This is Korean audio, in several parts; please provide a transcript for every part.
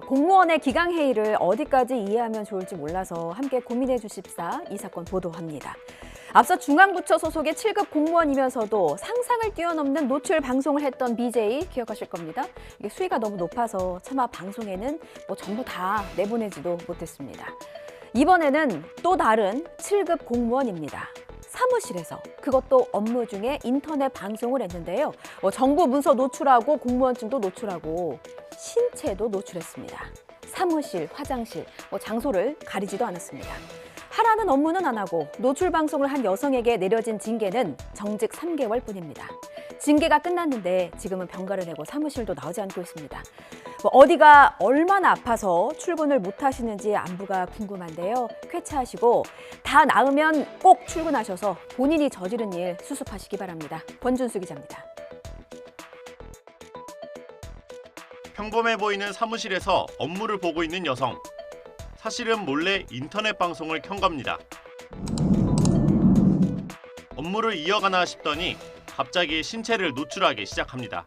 공무원의 기강회의를 어디까지 이해하면 좋을지 몰라서 함께 고민해 주십사 이 사건 보도합니다. 앞서 중앙부처 소속의 7급 공무원이면서도 상상을 뛰어넘는 노출 방송을 했던 BJ 기억하실 겁니다. 이게 수위가 너무 높아서 차마 방송에는 전부 다 내보내지도 못했습니다. 이번에는 또 다른 7급 공무원입니다. 사무실에서 그것도 업무 중에 인터넷 방송을 했는데요. 정부 문서 노출하고 공무원증도 노출하고 신체도 노출했습니다. 사무실, 화장실, 장소를 가리지도 않았습니다. 하라는 업무는 안 하고 노출 방송을 한 여성에게 내려진 징계는 정직 3개월 뿐입니다. 징계가 끝났는데 지금은 병가를 내고 사무실도 나오지 않고 있습니다. 어디가 얼마나 아파서 출근을 못 하시는지 안부가 궁금한데요. 쾌차하시고 다 나으면 꼭 출근하셔서 본인이 저지른 일 수습하시기 바랍니다. 권준수 기자입니다. 평범해 보이는 사무실에서 업무를 보고 있는 여성. 사실은 몰래 인터넷 방송을 켠 겁니다. 업무를 이어가나 싶더니 갑자기 신체를 노출하기 시작합니다.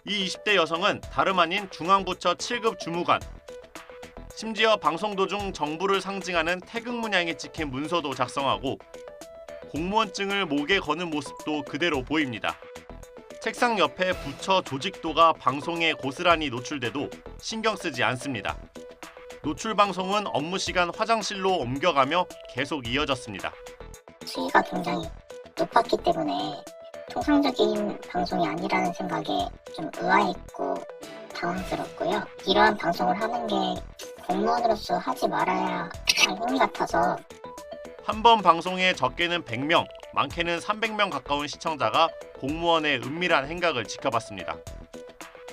이 20대 여성은 다름 아닌 중앙부처 7급 주무관. 심지어 방송 도중 정부를 상징하는 태극 문양이 찍힌 문서도 작성하고 공무원증을 목에 거는 모습도 그대로 보입니다. 책상 옆에 부처 조직도가 방송에 고스란히 노출돼도 신경 쓰지 않습니다. 노출 방송은 업무 시간 화장실로 옮겨가며 계속 이어졌습니다. 수위가 굉장히 높았기 때문에 통상적인 방송이 아니라는 생각에 좀 의아했고 당황스럽고요. 이러한 방송을 하는 게 공무원으로서 하지 말아야 할 행위 같아서 한 번 방송에 적게는 100명, 많게는 300명 가까운 시청자가 공무원의 은밀한 행각을 지켜봤습니다.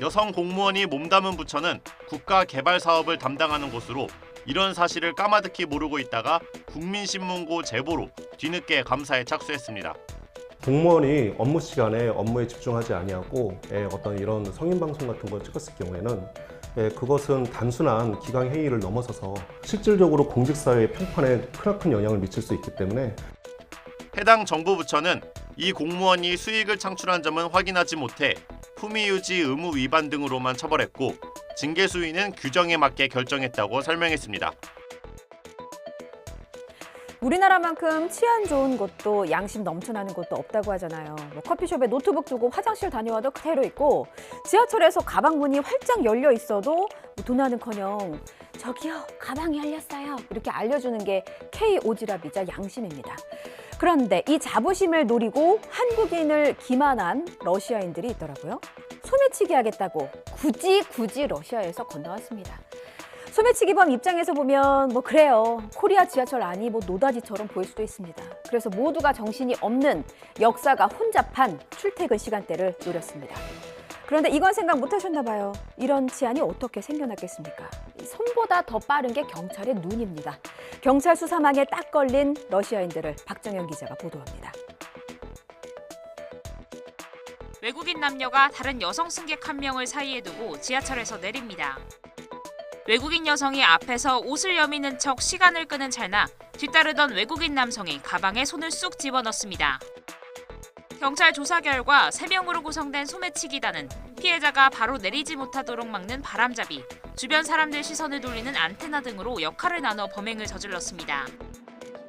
여성 공무원이 몸담은 부처는 국가개발사업을 담당하는 곳으로 이런 사실을 까마득히 모르고 있다가 국민신문고 제보로 뒤늦게 감사에 착수했습니다. 공무원이 업무 시간에 업무에 집중하지 아니하고 어떤 이런 성인 방송 같은 걸 찍었을 경우에는 그것은 단순한 기강 회의를 넘어서서 실질적으로 공직사회의 평판에 크나큰 영향을 미칠 수 있기 때문에 해당 정부 부처는 이 공무원이 수익을 창출한 점은 확인하지 못해 품위유지 의무 위반 등으로만 처벌했고 징계 수위는 규정에 맞게 결정했다고 설명했습니다. 우리나라만큼 치안 좋은 곳도 양심 넘쳐나는 곳도 없다고 하잖아요. 커피숍에 노트북 두고 화장실 다녀와도 그대로 있고 지하철에서 가방 문이 활짝 열려 있어도 도나는커녕 저기요 가방이 열렸어요 이렇게 알려주는 게 K 오지랖이자 양심입니다. 그런데 이 자부심을 노리고 한국인을 기만한 러시아인들이 있더라고요. 소매치기 하겠다고 굳이 러시아에서 건너왔습니다. 소매치기범 입장에서 보면 그래요. 코리아 지하철 안이 노다지처럼 보일 수도 있습니다. 그래서 모두가 정신이 없는 역사가 혼잡한 출퇴근 시간대를 노렸습니다. 그런데 이건 생각 못 하셨나 봐요. 이런 치안이 어떻게 생겨났겠습니까? 손보다 더 빠른 게 경찰의 눈입니다. 경찰 수사망에 딱 걸린 러시아인들을 박정현 기자가 보도합니다. 외국인 남녀가 다른 여성 승객 1명을 사이에 두고 지하철에서 내립니다. 외국인 여성이 앞에서 옷을 여미는 척 시간을 끄는 찰나 뒤따르던 외국인 남성이 가방에 손을 쑥 집어넣습니다. 경찰 조사 결과 3명으로 구성된 소매치기단은 피해자가 바로 내리지 못하도록 막는 바람잡이, 주변 사람들 시선을 돌리는 안테나 등으로 역할을 나눠 범행을 저질렀습니다.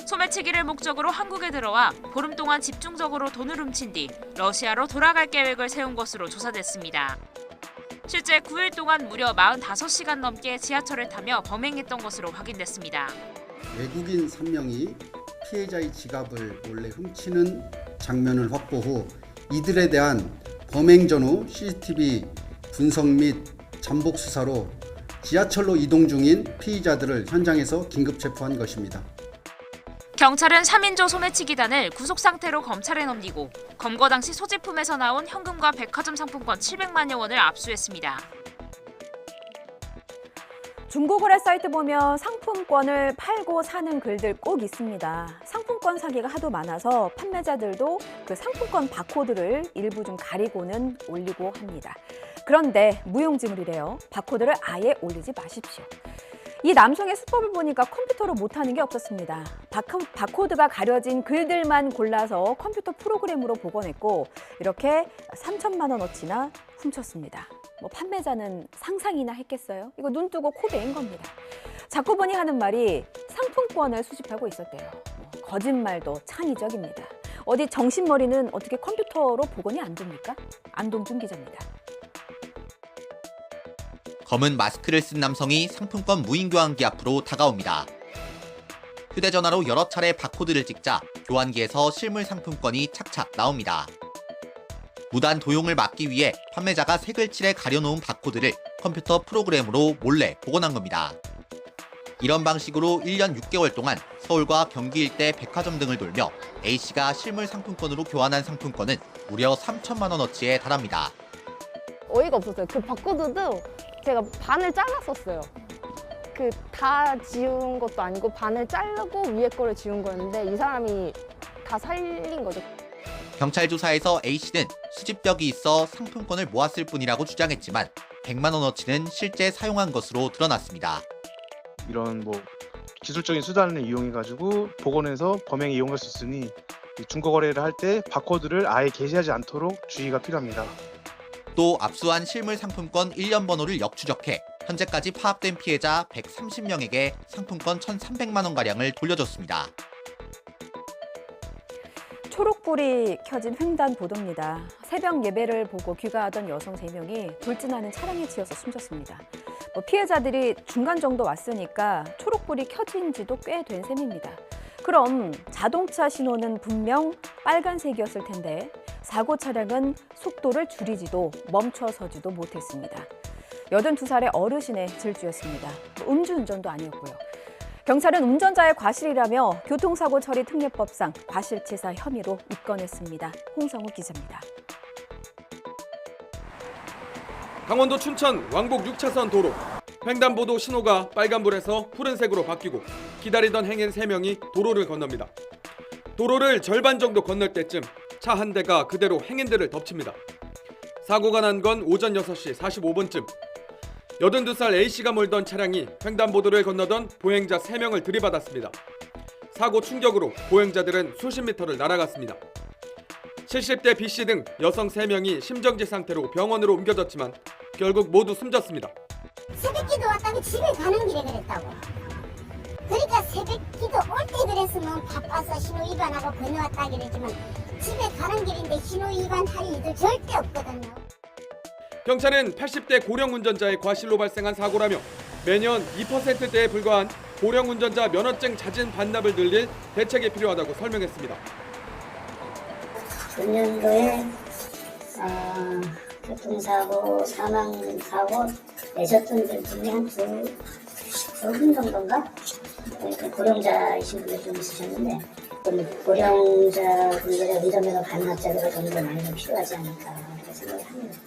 소매치기를 목적으로 한국에 들어와 보름 동안 집중적으로 돈을 훔친 뒤 러시아로 돌아갈 계획을 세운 것으로 조사됐습니다. 실제 9일 동안 무려 45시간 넘게 지하철을 타며 범행했던 것으로 확인됐습니다. 외국인 3명이 피해자의 지갑을 몰래 훔치는 장면을 확보 후 이들에 대한 범행 전후 CCTV 분석 및 잠복 수사로 지하철로 이동 중인 피의자들을 현장에서 긴급 체포한 것입니다. 경찰은 3인조 소매치기단을 구속 상태로 검찰에 넘기고 검거 당시 소지품에서 나온 현금과 백화점 상품권 700만여 원을 압수했습니다. 중고거래 사이트 보면 상품권을 팔고 사는 글들 꼭 있습니다. 상품권 사기가 하도 많아서 판매자들도 그 상품권 바코드를 일부 좀 가리고는 올리고 합니다. 그런데 무용지물이래요. 바코드를 아예 올리지 마십시오. 이 남성의 수법을 보니까 컴퓨터로 못하는 게 없었습니다. 바코드가 가려진 글들만 골라서 컴퓨터 프로그램으로 복원했고 이렇게 3천만 원어치나 훔쳤습니다. 뭐 판매자는 상상이나 했겠어요? 이거 눈 뜨고 코 베인 겁니다. 자꾸 보니 하는 말이 상품권을 수집하고 있었대요. 거짓말도 창의적입니다. 어디 정신머리는 어떻게 컴퓨터로 복원이 안 됩니까? 안동준 기자입니다. 검은 마스크를 쓴 남성이 상품권 무인 교환기 앞으로 다가옵니다. 휴대전화로 여러 차례 바코드를 찍자 교환기에서 실물 상품권이 착착 나옵니다. 무단 도용을 막기 위해 판매자가 색을 칠해 가려놓은 바코드를 컴퓨터 프로그램으로 몰래 복원한 겁니다. 이런 방식으로 1년 6개월 동안 서울과 경기 일대 백화점 등을 돌며 A씨가 실물 상품권으로 교환한 상품권은 무려 3천만 원어치에 달합니다. 어이가 없었어요. 그 바코드도 제가 반을 잘랐었어요. 그 다 지운 것도 아니고 반을 자르고 위에 거를 지운 거였는데 이 사람이 다 살린 거죠. 경찰 조사에서 A씨는 수집력이 있어 상품권을 모았을 뿐이라고 주장했지만 100만 원어치는 실제 사용한 것으로 드러났습니다. 이런 기술적인 수단을 이용해가지고 복원해서 범행에 이용할 수 있으니 중고 거래를 할 때 바코드를 아예 게시하지 않도록 주의가 필요합니다. 또 압수한 실물 상품권 1년 번호를 역추적해 현재까지 파악된 피해자 130명에게 상품권 1,300만 원가량을 돌려줬습니다. 초록불이 켜진 횡단보도입니다. 새벽 예배를 보고 귀가하던 여성 3명이 돌진하는 차량에 치여서 숨졌습니다. 피해자들이 중간 정도 왔으니까 초록불이 켜진 지도 꽤 된 셈입니다. 그럼 자동차 신호는 분명 빨간색이었을 텐데 사고 차량은 속도를 줄이지도 멈춰서지도 못했습니다. 82살의 어르신의 질주였습니다. 음주운전도 아니었고요. 경찰은 운전자의 과실이라며 교통사고 처리 특례법상 과실치사 혐의로 입건했습니다. 홍성욱 기자입니다. 강원도 춘천 왕복 6차선 도로 횡단보도 신호가 빨간불에서 푸른색으로 바뀌고 기다리던 행인 3명이 도로를 건넙니다. 도로를 절반 정도 건널 때쯤 차 한 대가 그대로 행인들을 덮칩니다. 사고가 난 건 오전 6시 45분쯤 82살 A씨가 몰던 차량이 횡단보도를 건너던 보행자 3명을 들이받았습니다. 사고 충격으로 보행자들은 수십 미터를 날아갔습니다. 70대 B씨 등 여성 3명이 심정지 상태로 병원으로 옮겨졌지만 결국 모두 숨졌습니다. 새벽기도 왔다고 집에 가는 길에 그랬다고. 그러니까 새벽기도 올 때 그랬으면 바빠서 신호 위반하고 건너왔다 그랬지만 집에 가는 길인데 신호 위반할 일도 절대 없거든요. 경찰은 80대 고령 운전자의 과실로 발생한 사고라며 매년 2%대에 불과한 고령 운전자 면허증 자진 반납을 늘릴 대책이 필요하다고 설명했습니다. 금년도에 교통사고, 사망사고 내셨던 분 중에 한 두 분 정도인가? 고령자이신 분들 좀 있으셨는데 고령자 분들의 운전면허 반납 제도가 좀 더 많이 필요하지 않을까 생각을 합니다.